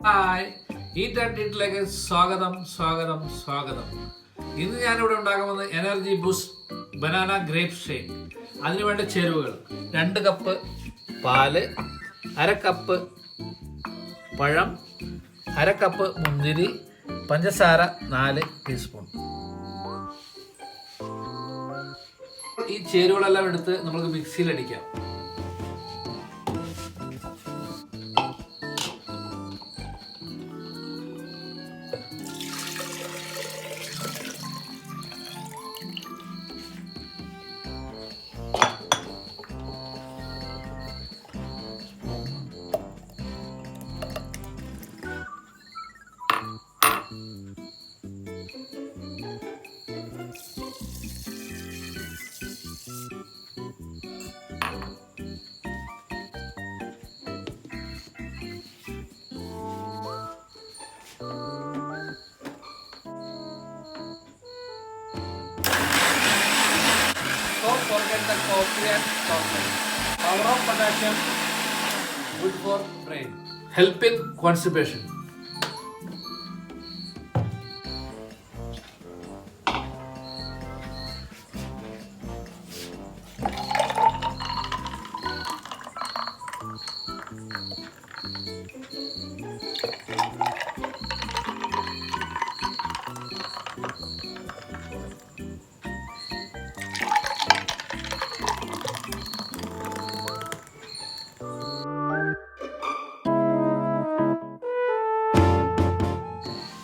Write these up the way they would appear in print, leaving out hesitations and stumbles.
Hi eat and ഈറ്റിലേക്ക് സ്വാഗതം. ഇന്ന് ഞാനിവിടെ ഉണ്ടാക്കാൻ പോകുന്നത് energy boost banana grape shake. അതിനുവേണ്ട ചേരുവകൾ: 2 കപ്പ് പാല്, 1/2 കപ്പ് പഴം, 1/2 കപ്പ് മുന്തിരി, പഞ്ചസാര 4 ടീസ്പൂൺ. ഈ ചേരുവകളെല്ലാം എടുത്ത് നമുക്ക് മിക്സിയിൽ അടിക്കാം. Don't forget the coffee and chocolate. Power of potassium, good for brain. Help in constipation.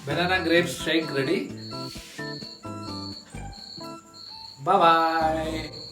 Banana grape shake ready. Bye bye.